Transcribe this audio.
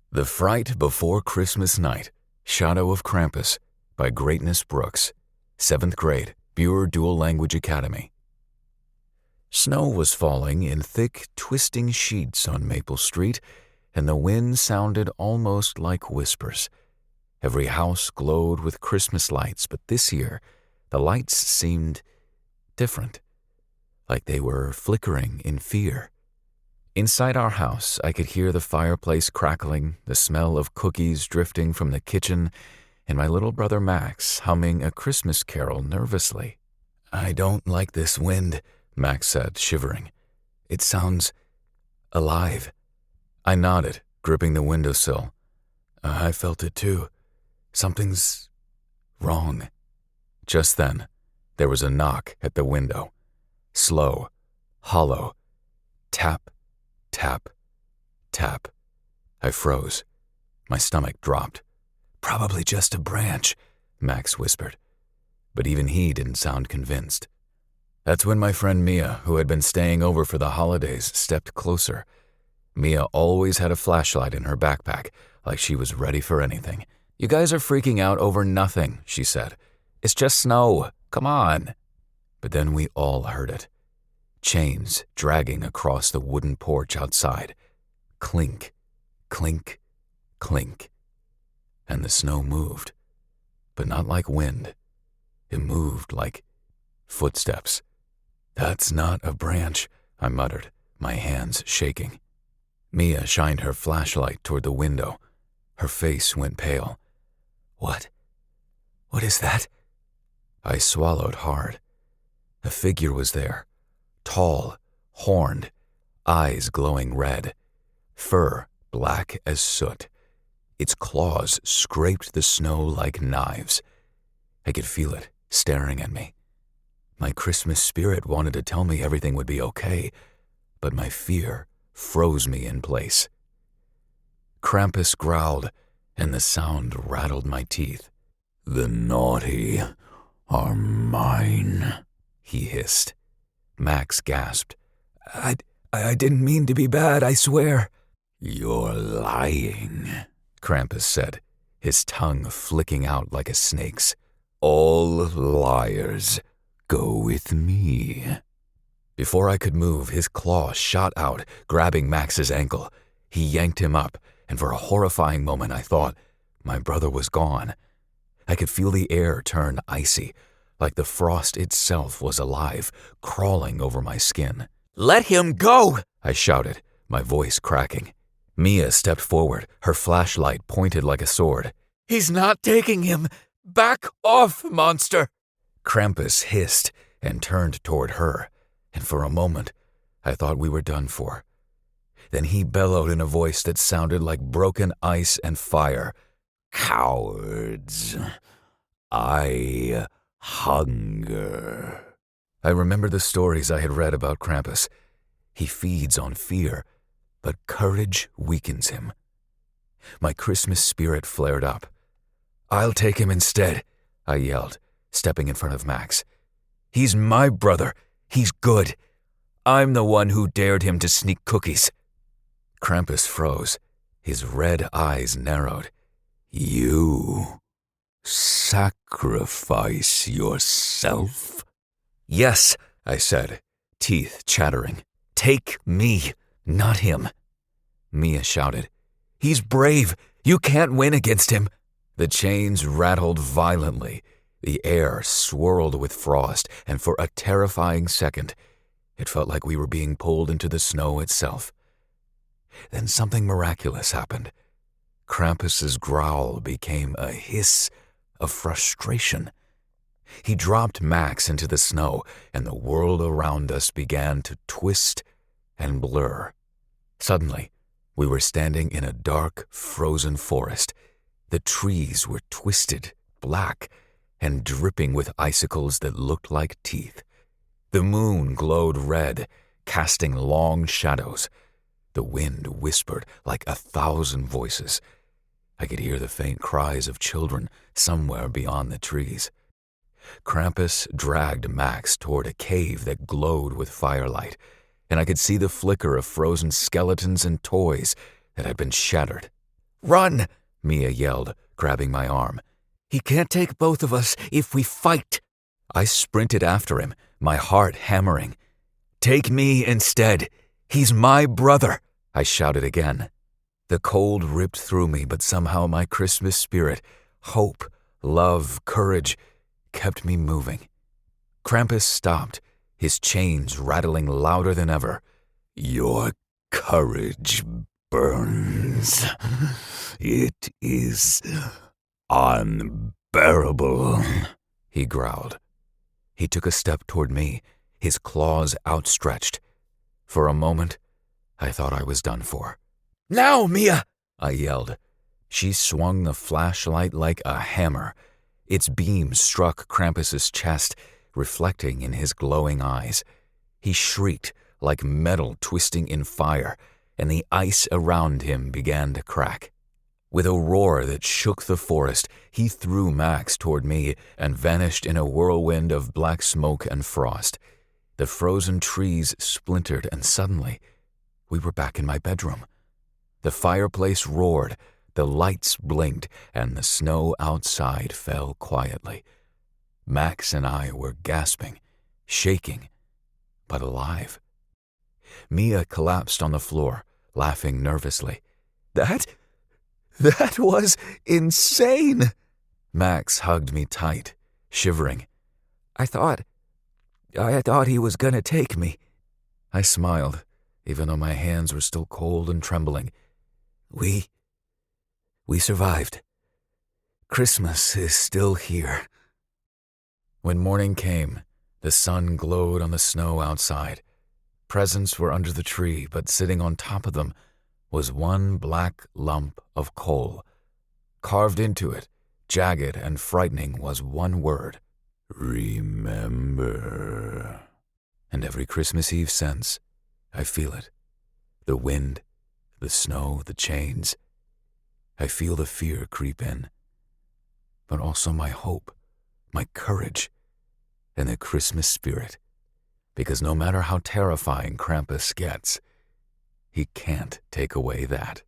The Fright Before Christmas Night, Shadow of Krampus, by Greatness Brooks, 7th grade, Buhrer Dual Language Academy. Snow was falling in thick, twisting sheets on Maple Street, and the wind sounded almost like whispers. Every house glowed with Christmas lights, but this year, the lights seemed different, like they were flickering in fear. Inside our house, I could hear the fireplace crackling, the smell of cookies drifting from the kitchen, and my little brother Max humming a Christmas carol nervously. "I don't like this wind," Max said, shivering. "It sounds alive." I nodded, gripping the windowsill. I felt it too. Something's wrong. Just then, there was a knock at the window. Slow, hollow, tap, tap, tap. I froze. My stomach dropped. "Probably just a branch," Max whispered. But even he didn't sound convinced. That's when my friend Mia, who had been staying over for the holidays, stepped closer. Mia always had a flashlight in her backpack, like she was ready for anything. "You guys are freaking out over nothing," she said. "It's just snow. Come on." But then we all heard it. Chains dragging across the wooden porch outside. Clink, clink, clink. And the snow moved. But not like wind. It moved like footsteps. "That's not a branch," I muttered, my hands shaking. Mia shined her flashlight toward the window. Her face went pale. What is that?" I swallowed hard. A figure was there. Tall, horned, eyes glowing red, fur black as soot. Its claws scraped the snow like knives. I could feel it staring at me. My Christmas spirit wanted to tell me everything would be okay, but my fear froze me in place. Krampus growled, and the sound rattled my teeth. "The naughty are mine," he hissed. Max gasped. I didn't mean to be bad, I swear." "You're lying," Krampus said, his tongue flicking out like a snake's. "All liars go with me." Before I could move, his claw shot out, grabbing Max's ankle. He yanked him up, and for a horrifying moment I thought my brother was gone. I could feel the air turn icy, like the frost itself was alive, crawling over my skin. "Let him go!" I shouted, my voice cracking. Mia stepped forward, her flashlight pointed like a sword. "He's not taking him! Back off, monster!" Krampus hissed and turned toward her, and for a moment, I thought we were done for. Then he bellowed in a voice that sounded like broken ice and fire. "Cowards! I hunger." I remembered the stories I had read about Krampus. He feeds on fear, but courage weakens him. My Christmas spirit flared up. "I'll take him instead," I yelled, stepping in front of Max. "He's my brother. He's good. I'm the one who dared him to sneak cookies." Krampus froze. His red eyes narrowed. "You sacrifice yourself?" "Yes," I said, teeth chattering. "Take me, not him." Mia shouted. "He's brave. You can't win against him." The chains rattled violently. The air swirled with frost, and for a terrifying second, it felt like we were being pulled into the snow itself. Then something miraculous happened. Krampus's growl became a hiss of frustration. He dropped Max into the snow, and the world around us began to twist and blur. Suddenly, we were standing in a dark, frozen forest. The trees were twisted, black, and dripping with icicles that looked like teeth. The moon glowed red, casting long shadows. The wind whispered like 1,000 voices. I could hear the faint cries of children somewhere beyond the trees. Krampus dragged Max toward a cave that glowed with firelight, and I could see the flicker of frozen skeletons and toys that had been shattered. "Run!" Mia yelled, grabbing my arm. "He can't take both of us if we fight." I sprinted after him, my heart hammering. "Take me instead. He's my brother," I shouted again. The cold ripped through me, but somehow my Christmas spirit, hope, love, courage, kept me moving. Krampus stopped, his chains rattling louder than ever. "Your courage burns. It is unbearable," he growled. He took a step toward me, his claws outstretched. For a moment, I thought I was done for. "Now, Mia!" I yelled. She swung the flashlight like a hammer. Its beam struck Krampus's chest, reflecting in his glowing eyes. He shrieked like metal twisting in fire, and the ice around him began to crack. With a roar that shook the forest, he threw Max toward me and vanished in a whirlwind of black smoke and frost. The frozen trees splintered, and suddenly, we were back in my bedroom. The fireplace roared, the lights blinked, and the snow outside fell quietly. Max and I were gasping, shaking, but alive. Mia collapsed on the floor, laughing nervously. That was insane!" Max hugged me tight, shivering. I thought he was gonna take me." I smiled, even though my hands were still cold and trembling. We survived. Christmas is still here." When morning came, the sun glowed on the snow outside. Presents were under the tree, but sitting on top of them was one black lump of coal. Carved into it, jagged and frightening, was one word: "Remember." And every Christmas Eve since, I feel it. The wind, the snow, the chains. I feel the fear creep in, but also my hope, my courage, and the Christmas spirit. Because no matter how terrifying Krampus gets, he can't take away that.